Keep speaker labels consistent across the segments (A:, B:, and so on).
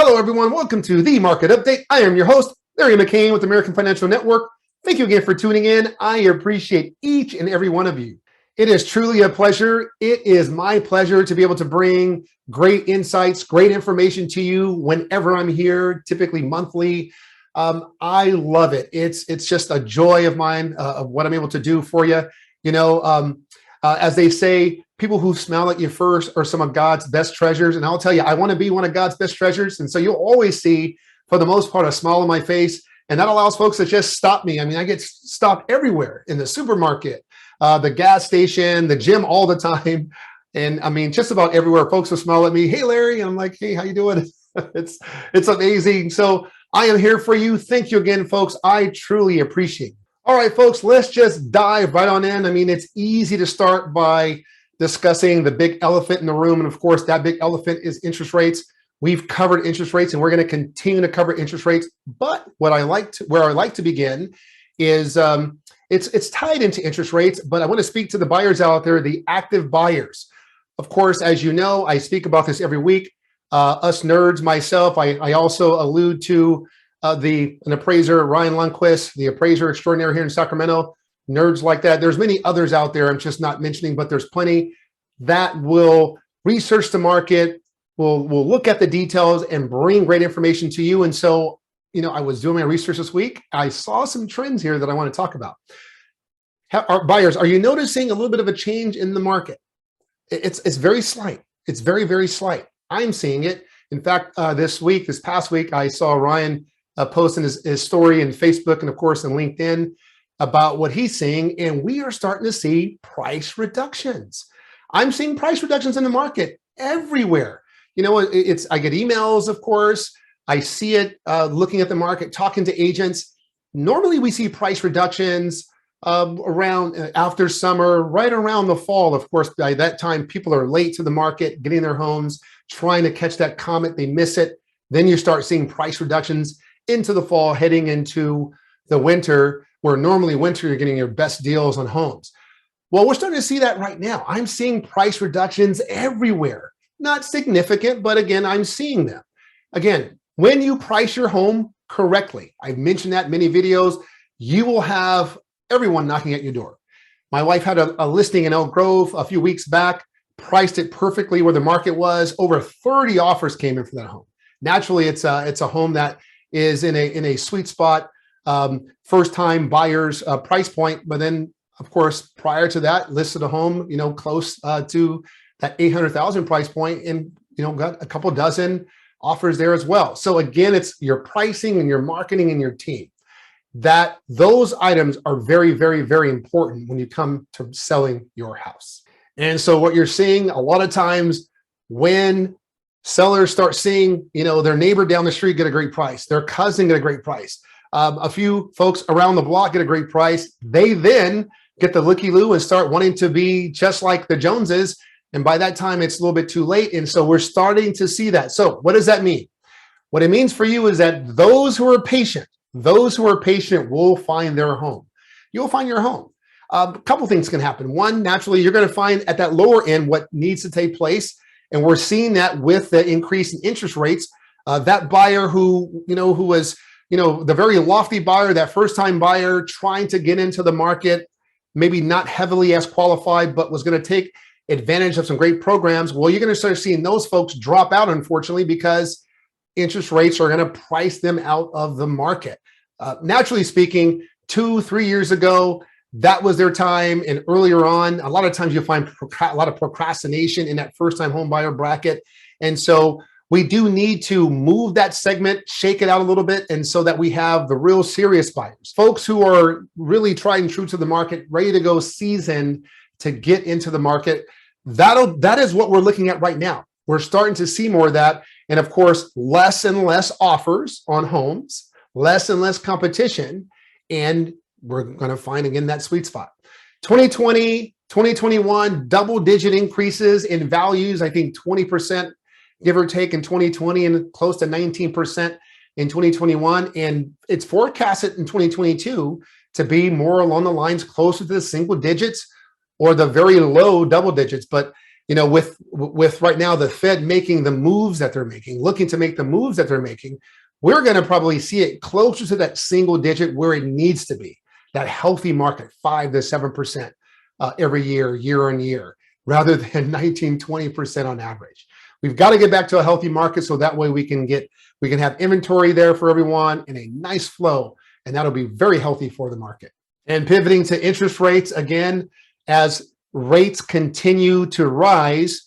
A: Hello, everyone. Welcome to the Market Update. I am your host, Larry McCain with American Financial Network. Thank you again for tuning in. I appreciate each and every one of you. It is truly a pleasure. It is my pleasure to be able to bring great insights, great information to you whenever I'm here, typically monthly. I love it. It's just a joy of mine of what I'm able to do for you. As they say, people who smile at you first are some of God's best treasures. And I'll tell you, I want to be one of God's best treasures. And so you'll always see, for the most part, a smile on my face. And that allows folks to just stop me. I mean, I get stopped everywhere, in the supermarket, the gas station, the gym, all the time. And I mean, just about everywhere, folks will smile at me. Hey, Larry. And I'm like, hey, how you doing? It's amazing. So I am here for you. Thank you again, folks. I truly appreciate it. All right, folks, let's just dive right on in. I mean, it's easy to start by discussing the big elephant in the room. And of course, that big elephant is interest rates. We've covered interest rates and we're going to continue to cover interest rates. But where I like to begin is it's tied into interest rates, but I want to speak to the buyers out there, the active buyers. Of course, as you know, I speak about this every week. Us nerds, myself, I also allude to an appraiser, Ryan Lundquist, the appraiser extraordinaire here in Sacramento, nerds like that. There's many others out there I'm just not mentioning, but there's plenty that will research the market, will look at the details and bring great information to you. And so, I was doing my research this week. I saw some trends here that I want to talk about. Our buyers, are you noticing a little bit of a change in the market? It's very slight. It's very, very slight. I'm seeing it. In fact, this past week, I saw Ryan posting his story in Facebook and of course in LinkedIn about what he's seeing, and we are starting to see price reductions. I'm seeing price reductions in the market everywhere. I get emails, of course. I see it looking at the market, talking to agents. Normally we see price reductions around after summer, right around the fall. Of course, by that time, people are late to the market, getting their homes, trying to catch that comet. They miss it. Then you start seeing price reductions into the fall, heading into the winter, where normally winter, you're getting your best deals on homes. Well, we're starting to see that right now. I'm seeing price reductions everywhere. Not significant, but again, I'm seeing them. Again, when you price your home correctly, I've mentioned that in many videos, you will have everyone knocking at your door. My wife had a listing in Elk Grove a few weeks back, priced it perfectly where the market was. Over 30 offers came in for that home. Naturally, it's a home that is in a sweet spot, first-time buyers price point. But then, of course, prior to that, listed a home, close to that 800,000 price point, and got a couple dozen offers there as well. So again, it's your pricing and your marketing and your team. Those items are very, very, very important when you come to selling your house. And so what you're seeing a lot of times when sellers start seeing, their neighbor down the street get a great price, their cousin get a great price, a few folks around the block get a great price, they then get the looky-loo and start wanting to be just like the Joneses. And by that time, it's a little bit too late. And so we're starting to see that. So what does that mean? What it means for you is that those who are patient will find their home. You'll find your home. A couple things can happen. One, naturally, you're going to find at that lower end what needs to take place. And we're seeing that with the increase in interest rates. That buyer who was, the very lofty buyer, that first-time buyer trying to get into the market, maybe not heavily as qualified, but was going to take advantage of some great programs. Well, you're going to start seeing those folks drop out, unfortunately, because interest rates are going to price them out of the market. Naturally speaking, 2-3 years ago, that was their time. And earlier on, a lot of times you'll find a lot of procrastination in that first-time home buyer bracket. And so we do need to move that segment, shake it out a little bit, and so that we have the real serious buyers, folks who are really tried and true to the market, ready to go seasoned to get into the market. That is what we're looking at right now. We're starting to see more of that. And of course, less and less offers on homes, less and less competition, and we're going to find again that sweet spot. 2020, 2021, double-digit increases in values. I think 20%, give or take, in 2020, and close to 19% in 2021. And it's forecasted in 2022 to be more along the lines closer to the single digits or the very low double digits. But with right now the Fed making the moves that they're making, looking to make the moves that they're making, we're going to probably see it closer to that single digit where it needs to be, that healthy market, 5 to 7% every year on year, rather than 19, 20% on average. We've got to get back to a healthy market so that way we can have inventory there for everyone and a nice flow, and that'll be very healthy for the market. And pivoting to interest rates, again, as rates continue to rise,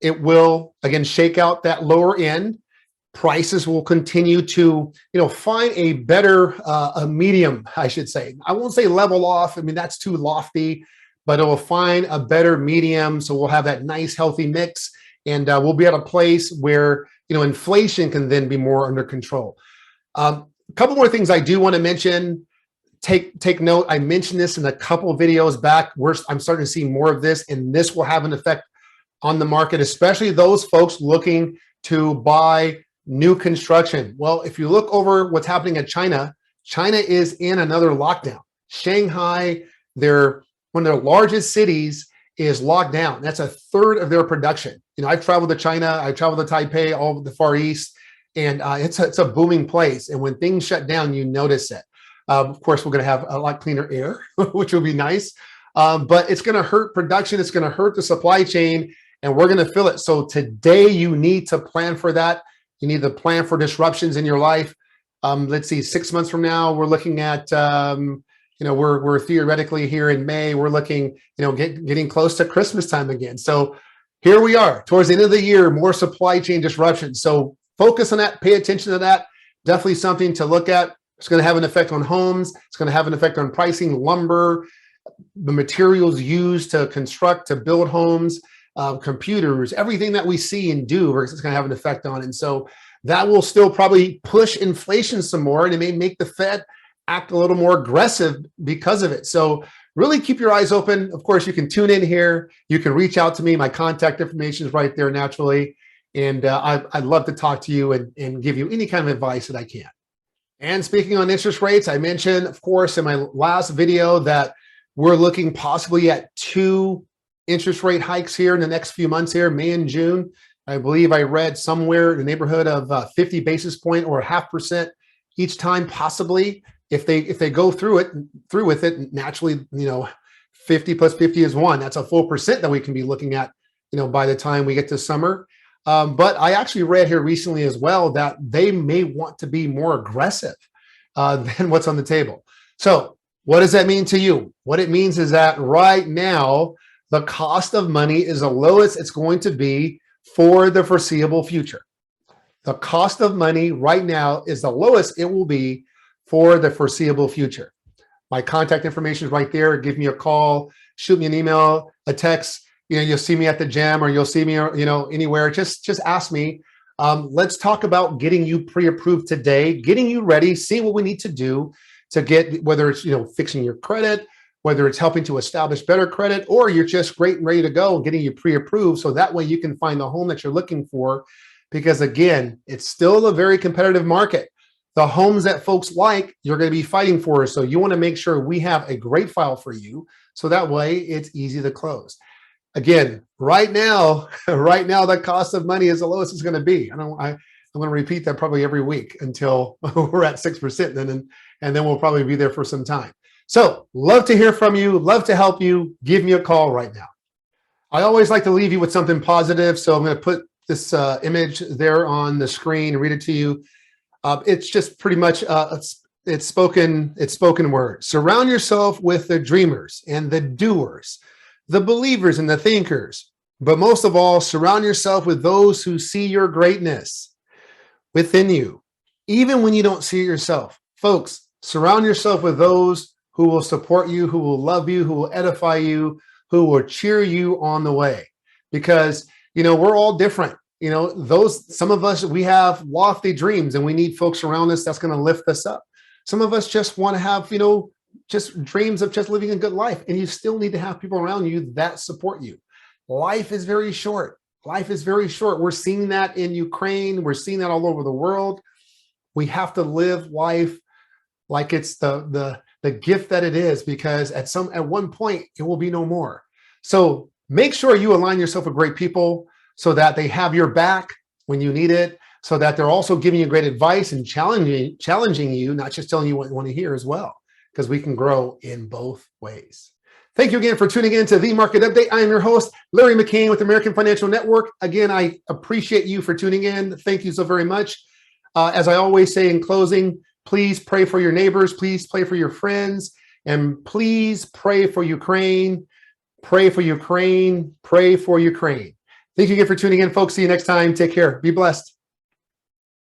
A: it will again shake out that lower end. Prices will continue to, find a better, a medium, I should say. I won't say level off. I mean, that's too lofty, but it will find a better medium. So we'll have that nice, healthy mix, and we'll be at a place where, inflation can then be more under control. A couple more things I do want to mention. Take note. I mentioned this in a couple of videos back. I'm starting to see more of this, and this will have an effect on the market, especially those folks looking to buy new construction. Well, if you look over what's happening at China is in another lockdown. Shanghai, one of their largest cities, is locked down. That's a third of their production. I've traveled to China, I've traveled to Taipei, all of the Far East, and it's a booming place. And when things shut down, you notice it. Of course, we're going to have a lot cleaner air, which will be nice. But it's going to hurt production. It's going to hurt the supply chain, and we're going to feel it. So today, you need to plan for that. You need to plan for disruptions in your life. Let's see, 6 months from now, we're looking at, we're theoretically here in May, we're looking, getting close to Christmas time again. So here we are towards the end of the year, more supply chain disruptions. So focus on that, pay attention to that. Definitely something to look at. It's going to have an effect on homes. It's going to have an effect on pricing, lumber, the materials used to construct, to build homes, computers, everything that we see and do, it's going to have an effect on. And so that will still probably push inflation some more, and it may make the Fed act a little more aggressive because of it. So really keep your eyes open. Of course, you can tune in here. You can reach out to me. My contact information is right there naturally. And I'd love to talk to you and give you any kind of advice that I can. And speaking on interest rates, I mentioned, of course, in my last video that we're looking possibly at 2 interest rate hikes here in the next few months here, May and June. I believe I read somewhere in the neighborhood of 50 basis point or 0.5% each time, possibly. If they go through with it, naturally, 50 plus 50 is 1. That's a full percent that we can be looking at, by the time we get to summer. But I actually read here recently as well that they may want to be more aggressive than what's on the table. So what does that mean to you? What it means is that right now, the cost of money is the lowest it's going to be for the foreseeable future. The cost of money right now is the lowest it will be for the foreseeable future. My contact information is right there. Give me a call, shoot me an email, a text. You'll see me at the gym, or you'll see me, anywhere. Just ask me. Let's talk about getting you pre-approved today, getting you ready, see what we need to do to get, whether it's, fixing your credit, whether it's helping to establish better credit, or you're just great and ready to go, getting you pre-approved. So that way you can find the home that you're looking for, because again, it's still a very competitive market. The homes that folks like, you're going to be fighting for. So you want to make sure we have a great file for you, so that way it's easy to close. Again, right now, the cost of money is the lowest it's going to be. I'm going to repeat that probably every week until we're at 6%, and then we'll probably be there for some time. So love to hear from you, love to help you. Give me a call right now. I always like to leave you with something positive. So I'm going to put this image there on the screen and read it to you. It's just pretty much, it's spoken word. Surround yourself with the dreamers and the doers, the believers and the thinkers. But most of all, surround yourself with those who see your greatness within you, even when you don't see it yourself. Folks, surround yourself with those who will support you, who will love you, who will edify you, who will cheer you on the way. Because, we're all different. Some of us, we have lofty dreams, and we need folks around us that's going to lift us up. Some of us just want to have, just dreams of just living a good life, and you still need to have people around you that support you. Life is very short. Life is very short. We're seeing that in Ukraine. We're seeing that all over the world. We have to live life like it's the gift that it is, because at one point it will be no more. So Make sure you align yourself with great people so that they have your back when you need it, so that they're also giving you great advice and challenging you, not just telling you what you want to hear as well, because we can grow in both ways. Thank you again for tuning in to The Market Update. I am your host, Larry McCain with American Financial Network. Again, I appreciate you for tuning in. Thank you so very much. As I always say in closing, please pray for your neighbors, please pray for your friends, and please pray for Ukraine. Pray for Ukraine. Pray for Ukraine. Thank you again for tuning in, folks. See you next time. Take care. Be blessed.